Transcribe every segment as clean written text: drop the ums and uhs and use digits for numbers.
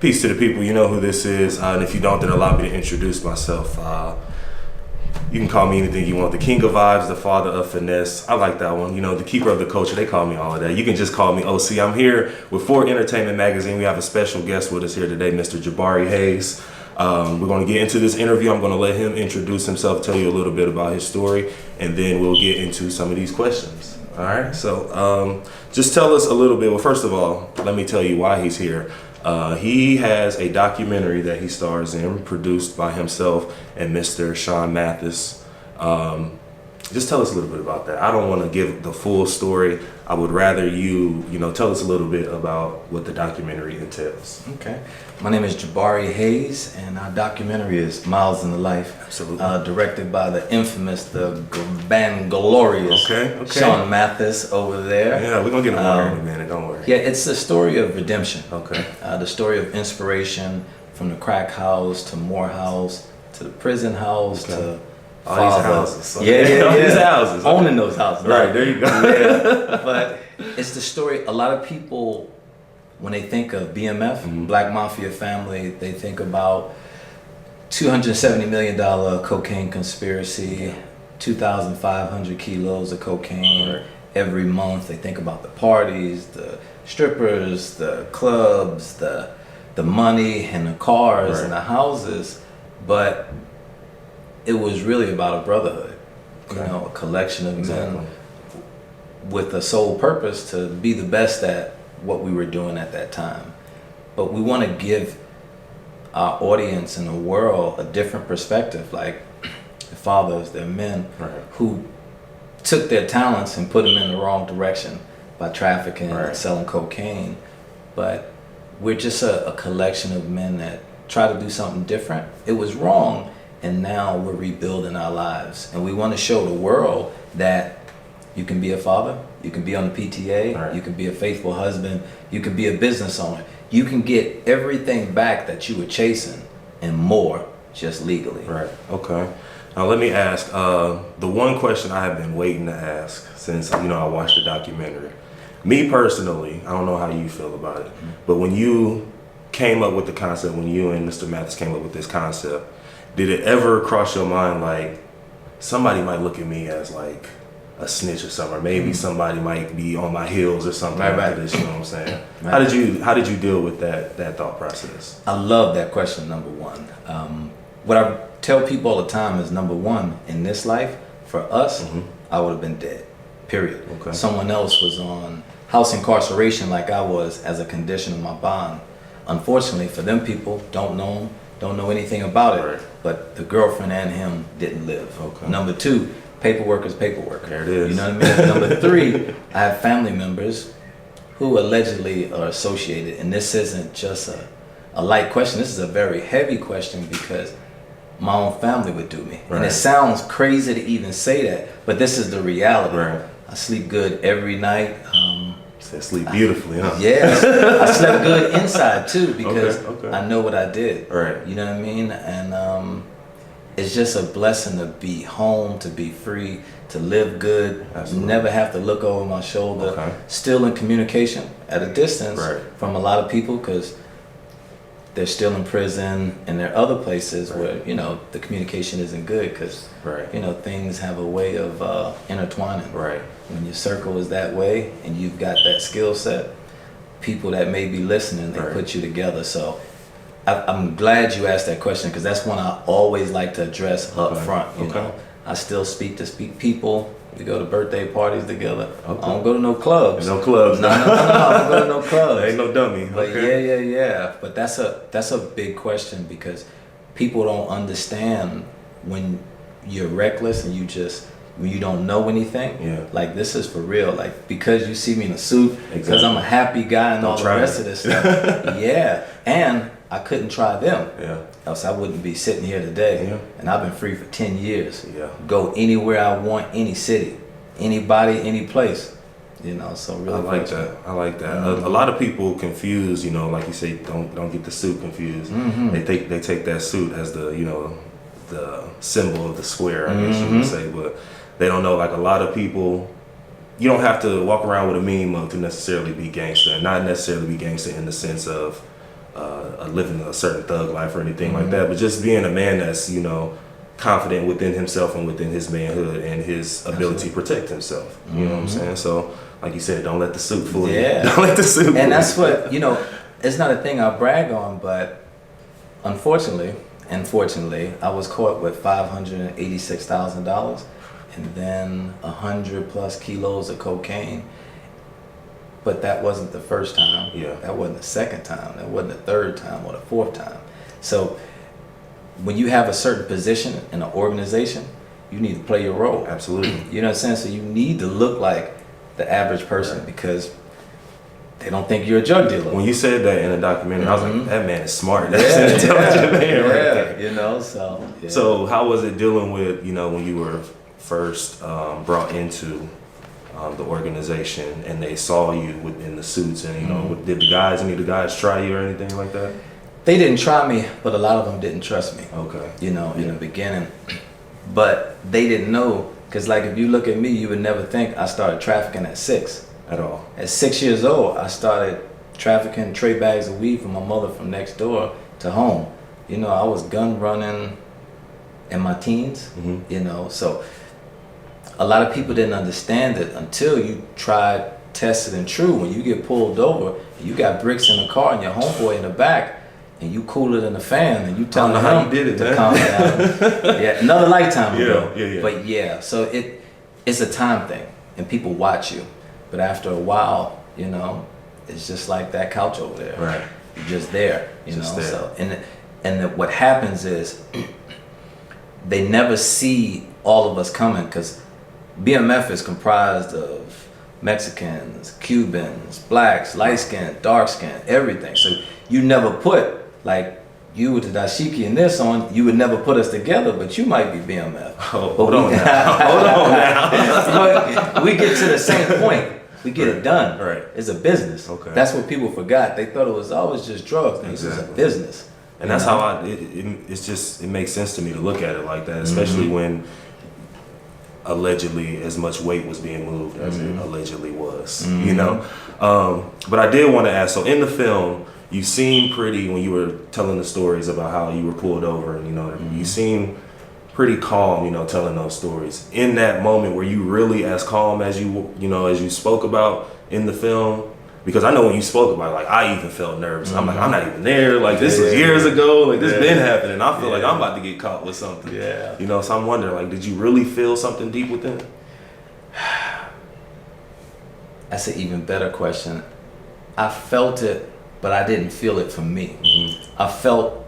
Peace to the people. You know who this is. And if you don't, then allow me to introduce myself. You can call me anything you want. The king of vibes, the father of finesse. I like that one. You know, the keeper of the culture. They call me all of that. You can just call me OC. I'm here with Ford Entertainment Magazine. We have a special guest with us here today, Mr. Jabari Hayes. We're going to get into this interview. I'm going to let him introduce himself, tell you a little bit about his story, and then we'll get into some of these questions. All right. So just tell us a little bit. Well, first of all, let me tell you why he's here. He has a documentary that he stars in, produced by himself and Mr. Sean Mathis. Just tell us a little bit about that. I don't want to give the full story. I would rather you tell us a little bit about what the documentary entails. Okay. My name is Jabari Hayes, and our documentary is Miles in the Life. Absolutely. Directed by the infamous, the glorious Sean Mathis over there. Yeah, we're going to get him on in a minute, don't worry. Yeah, it's the story of redemption. Okay. The story of inspiration from the crack house to Morehouse to the prison house to all these houses. So all these houses. Owning those houses. Right, there you go. Yeah, but it's the story. A lot of people, when they think of BMF, Black Mafia Family, they think about $270 million cocaine conspiracy, 2,500 kilos of cocaine every month. They think about the parties, the strippers, the clubs, the money and the cars and the houses. But it was really about a brotherhood, a collection of men with a sole purpose to be the best at what we were doing at that time. But we want to give our audience and the world a different perspective. Like the fathers, they're men who took their talents and put them in the wrong direction by trafficking and selling cocaine. But we're just a collection of men that try to do something different. It was wrong, and now we're rebuilding our lives. And we want to show the world that you can be a father, you can be on the PTA, you can be a faithful husband, you can be a business owner. You can get everything back that you were chasing and more just legally. Right, okay. Now let me ask, the one question I have been waiting to ask since, I watched the documentary. Me personally, I don't know how you feel about it, but when you came up with the concept, when you and Mr. Mathis came up with this concept, did it ever cross your mind like somebody might look at me as like a snitch or something, or maybe somebody might be on my heels or something after this, you know what I'm saying? How did you deal with that thought process? I love that question, number one. What I tell people all the time is, number one, in this life, for us, I would have been dead, period. Okay. Someone else was on house incarceration like I was as a condition of my bond. Unfortunately for them, people don't know anything about it, but the girlfriend and him didn't live. Okay. Number two, paperwork is paperwork. There it is. You know what I mean? Number three, I have family members who allegedly are associated, and this isn't just a light question. This is a very heavy question because my own family would do me. And it sounds crazy to even say that, but this is the reality. I sleep good every night. Sleep beautifully, huh? Yeah, I slept good inside too because I know what I did. Right. You know what I mean? And it's just a blessing to be home, to be free, to live good, never have to look over my shoulder. Still in communication at a distance from a lot of people because they're still in prison, and there are other places where the communication isn't good because things have a way of intertwining. When your circle is that way and you've got that skill set, people that may be listening, they put you together. So I'm glad you asked that question because that's one I always like to address up front. You know, I still speak to people. We go to birthday parties together. I don't go to no clubs. No clubs. No, I don't go to no clubs. Ain't no dummy. But yeah. But that's a big question because people don't understand when you're reckless and when you don't know anything. Like this is for real. Like because you see me in a suit, because I'm a happy guy and all the rest of this stuff. And I couldn't try them. Else I wouldn't be sitting here today. And I've been free for 10 years. Go anywhere I want, any city, anybody, any place. So really I like that. A lot of people confuse, like you say, don't get the suit confused. They take that suit as the symbol of the square, I guess you would say, but they don't know, like a lot of people, you don't have to walk around with a mean mug to necessarily be gangster, and not necessarily be gangster in the sense of living a certain thug life or anything like that, but just being a man that's, you know, confident within himself and within his manhood and his ability to protect himself. You know what I'm saying? So, like you said, don't let the suit fool you. Don't let the suit fool you. And that's what, you know, it's not a thing I brag on, but unfortunately, I was caught with $586,000 and then 100 plus kilos of cocaine. But that wasn't the first time. That wasn't the second time. That wasn't the third time or the fourth time. So when you have a certain position in an organization, you need to play your role. Absolutely. You know what I'm saying? So you need to look like the average person because they don't think you're a drug dealer. When you said that in a documentary, I was like, that man is smart. That's an intelligent man right there. You know, so. Yeah. So how was it dealing with, you know, when you were first brought into the organization and they saw you in the suits and, you know, did any of the guys try you or anything like that? They didn't try me, but a lot of them didn't trust me. Okay. You know, in the beginning. But they didn't know, because like if you look at me, you would never think I started trafficking at 6. At all. At 6 years old, I started trafficking tray bags of weed from my mother from next door to home. You know, I was gun running in my teens, you know, so a lot of people didn't understand it until you tried, tested and true. When you get pulled over, you got bricks in the car and your homeboy in the back, and you cooler than a fan, and you telling him how you did it, to calm down. Another lifetime ago. Yeah. But so it's a time thing, and people watch you. But after a while, you know, it's just like that couch over there. Right. You're just there, you know. There. So what happens is they never see all of us coming, because BMF is comprised of Mexicans, Cubans, blacks, light skin, dark skin, everything. So you never put, like, you with the dashiki and this on, you would never put us together, but you might be BMF. Hold on now. We get to the same point. We get it done. Right. It's a business. Okay. That's what people forgot. They thought it was always just drugs. This is a business. And that's how it makes sense to me to look at it like that, especially when allegedly as much weight was being moved as it allegedly was, you know? But I did want to ask, so in the film, you seem pretty, when you were telling the stories about how you were pulled over, and, you know, you seem pretty calm, you know, telling those stories. In that moment, were you really as calm as you spoke about in the film? Because I know when you spoke about it, like, I even felt nervous. I'm like, I'm not even there. Like, this is years ago. Like, this been happening. I feel like I'm about to get caught with something. Yeah. You know, so I'm wondering, like, did you really feel something deep within? That's an even better question. I felt it, but I didn't feel it for me. I felt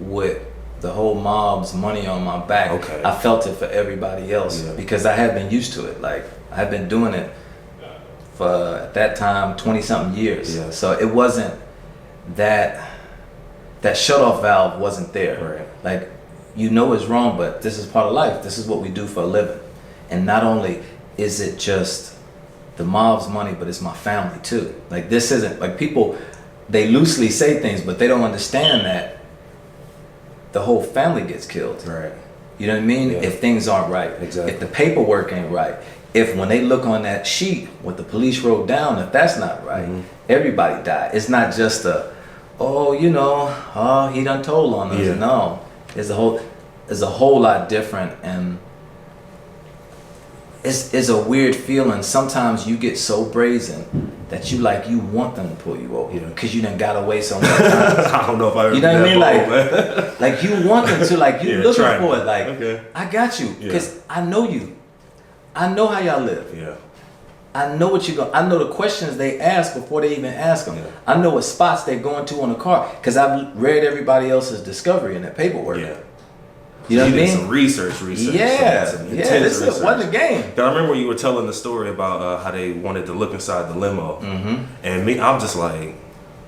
with the whole mob's money on my back. Okay. I felt it for everybody else because I had been used to it. Like, I had been doing it for, at that time, 20-something years. Yeah. So it wasn't that shut-off valve wasn't there. Right. Like, you know it's wrong, but this is part of life. This is what we do for a living. And not only is it just the mob's money, but it's my family too. Like, this isn't, like, people, they loosely say things, but they don't understand that the whole family gets killed. Right. You know what I mean? Yeah. If things aren't right. Exactly. If the paperwork ain't right. If when they look on that sheet, what the police wrote down, if that's not right, everybody died. It's not just he done told on us. Yeah. No, it's a whole lot different, and it's a weird feeling. Sometimes you get so brazen that you want them to pull you over because you done got away so many times. I don't know if I ever you know what I mean? bold, Like you want them to, like you looking for it. Like, okay. I got you because I know you. I know how y'all live. Yeah. I know what I know the questions they ask before they even ask them. Yeah. I know what spots they're going to on the car because I've read everybody else's discovery in their paperwork. Yeah. You know what I mean? Some research. Yeah. Some This wasn't a game. I remember when you were telling the story about how they wanted to look inside the limo, and me, I'm just like,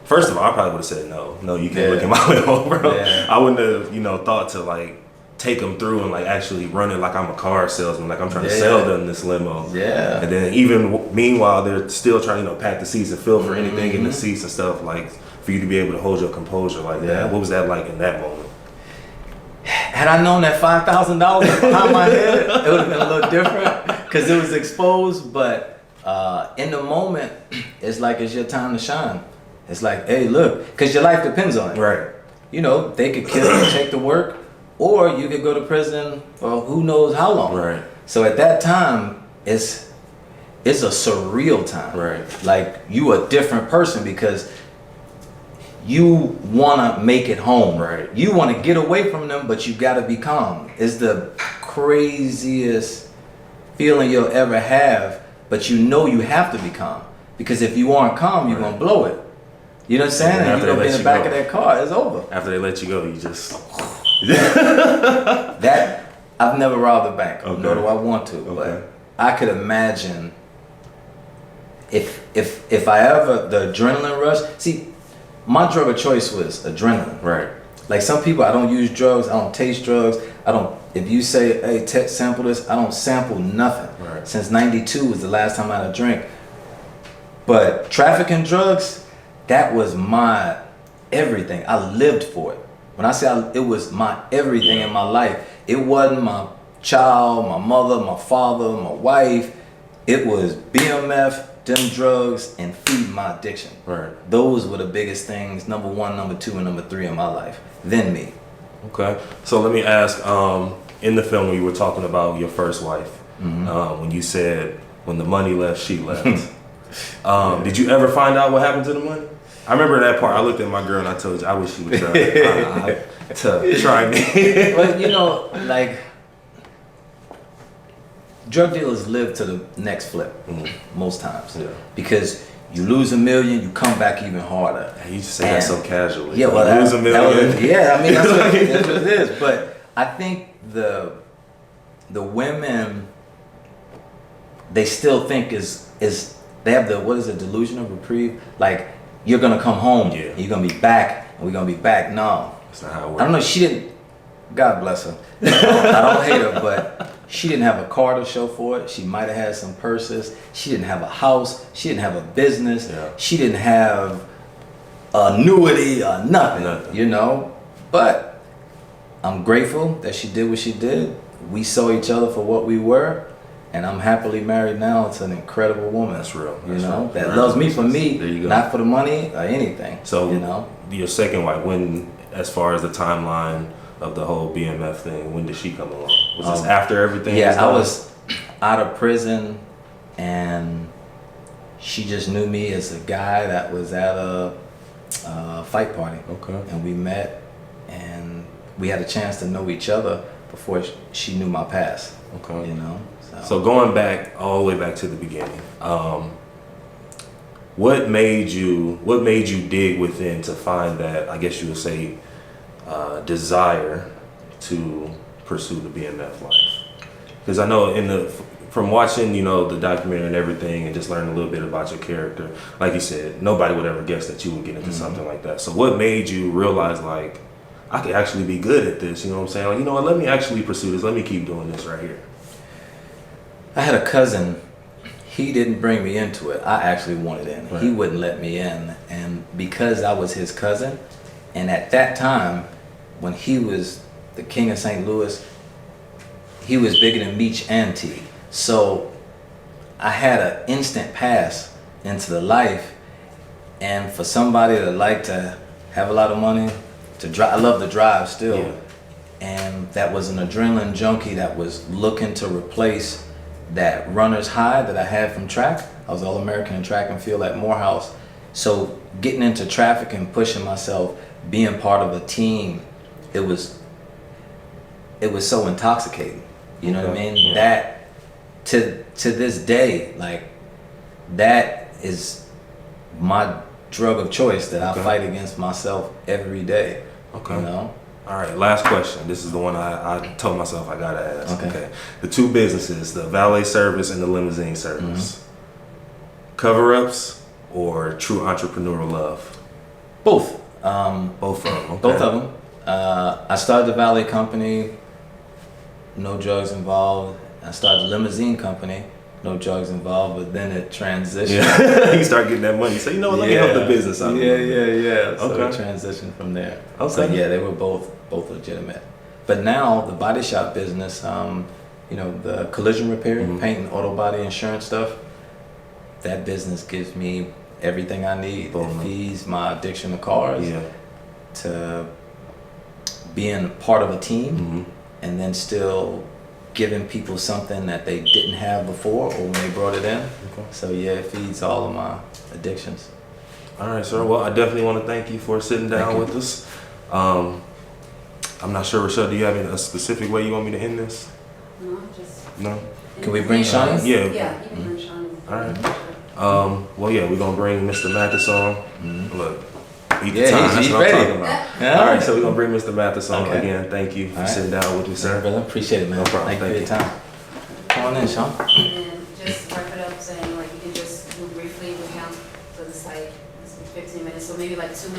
first of all, I probably would have said no, you can't look in my limo, bro. Yeah. I wouldn't have, thought to like take them through and like actually run it like I'm a car salesman, like I'm trying to sell them this limo. Yeah. And then even meanwhile, they're still trying to pack the seats and feel for anything in the seats and stuff, like for you to be able to hold your composure like that. What was that like in that moment? Had I known that $5,000 was behind my head, it would have been a little different because it was exposed. But in the moment, it's like it's your time to shine. It's like, hey, look, because your life depends on it. Right. You know, they could kill you, take the work, or you could go to prison for who knows how long. Right. So at that time, it's a surreal time. Right. Like, you a different person because you want to make it home. Right. You want to get away from them, but you got to be calm. It's the craziest feeling you'll ever have, but you know you have to be calm. Because if you aren't calm, you're going to blow it. You know what I'm saying? And you're going to be in the back of that car. It's over. After they let you go, you just... That, I've never robbed a bank, Okay. nor do I want to. Okay. But I could imagine if I ever, the adrenaline rush. See, my drug of choice was adrenaline. Right. Like some people, I don't use drugs. I don't taste drugs. I don't. If you say, "Hey, sample this," I don't sample nothing. Right. Since '92 was the last time I had a drink. But trafficking drugs, that was my everything. I lived for it. When I say it was my everything in my life, it wasn't my child, my mother, my father, my wife. It was BMF, them drugs, and feeding my addiction. Right. Those were the biggest things, number 1, number 2, and number 3 in my life. Then me. Okay. So let me ask, in the film when you were talking about your first wife, when you said, when the money left, she left. Did you ever find out what happened to the money? I remember that part. I looked at my girl and I told you, I wish she would try to try me. But you know, like, drug dealers live to the next flip most times. Yeah. Because you lose $1 million, you come back even harder. You just say that so casually. Yeah, well, you lose $1 million. Yeah, I mean that's what it is. But I think the women, they still think is they have the, what is it, delusion of reprieve? Like, you're gonna come home, Yeah. and you're gonna be back, and we're gonna be back. No, That's not how it works. I don't know. She didn't. God bless her. I don't hate her, but she didn't have a car to show for it. She might have had some purses. She didn't have a house. She didn't have a business. Yeah. She didn't have annuity or nothing. You know. But I'm grateful that she did what she did. We saw each other for what we were. And I'm happily married now to an incredible woman. That's real. You That's know, real. that loves me for me, There you go. not for the money or anything. So, you know, your second wife, when, as far as the timeline of the whole BMF thing, when did she come along? Was this after everything? yeah, I done? was out of prison, and she just knew me as a guy that was at a fight party. Okay. And we met, and we had a chance to know each other before she knew my past. Okay. You know. So going back all the way back to the beginning, what made you dig within to find that, I guess you would say, desire to pursue the BMF life? Because I know from watching, you know, the documentary and everything, and just learning a little bit about your character, like you said, nobody would ever guess that you would get into something like that. So what made you realize, like, I could actually be good at this? You know what I'm saying? Like, you know what? Let me actually pursue this. Let me keep doing this right here. I had a cousin. He didn't bring me into it. I actually wanted in. Right. He wouldn't let me in. And because I was his cousin, and at that time, when he was the king of St. Louis, he was bigger than Meech and T. So I had an instant pass into the life. And for somebody that liked to have a lot of money, to drive, I love to drive still. Yeah. And that was an adrenaline junkie that was looking to replace that runner's high that I had from track. I was All-American in track and field at Morehouse. So getting into traffic and pushing myself, being part of a team, it was so intoxicating. You know what I mean? Yeah. That to this day, like, that is my drug of choice that I fight against myself every day. Okay. You know? All right, last question. This is the one I told myself I gotta ask. Okay. The two businesses, the valet service and the limousine service. Cover-ups or true entrepreneurial love? Both. Both of them. Okay. Both of them. I started the valet company, no drugs involved. I started the limousine company, no drugs involved, but then it transitioned. Yeah. You start getting that money. So, you know what, let me help the business out. Yeah. So Okay. it transitioned from there. Okay. So yeah, they were both legitimate. But now the body shop business, you know, the collision repair, painting, auto body insurance stuff, that business gives me everything I need. Boom. It feeds my addiction to cars, Yeah. to being part of a team, Mm-hmm. and then still giving people something that they didn't have before or when they brought it in. Okay. So yeah, it feeds all of my addictions. All right, sir. Well, I definitely want to thank you for sitting down with us. I'm not sure, Rochelle, do you have a specific way you want me to end this? No, just. No? Can we bring Sean in? Yeah. Yeah, you can bring Sean in. All right. Well, yeah, we're going to bring Mr. Mathis on. Look, beat the Yeah, time. he's That's what ready. I'm talking about. Yeah. All right, so we're going to bring Mr. Mathis on. Okay. Again, thank you for All right. sitting down with me, Sir, sir. brother, appreciate it, man. No problem. Thank you for Thank your time. Come on in, Sean. And then just wrap it up saying, like, you can just do briefly with him for the site. It's 15 minutes, so maybe like 2 minutes.